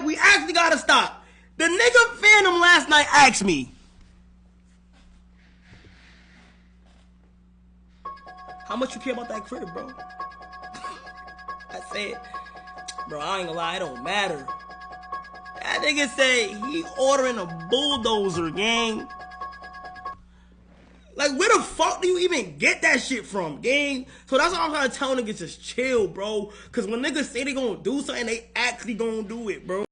We actually gotta stop. The nigga Fanum last night asked me, how much you care about that crib, bro? I said, bro, I ain't gonna lie, it don't matter. That nigga say he ordering a bulldozer, gang. Like, where the fuck do you even get that shit from, gang? So that's why I'm trying to tell niggas, just chill, bro. Cause when niggas say they gonna do something, they actually gonna do it, bro.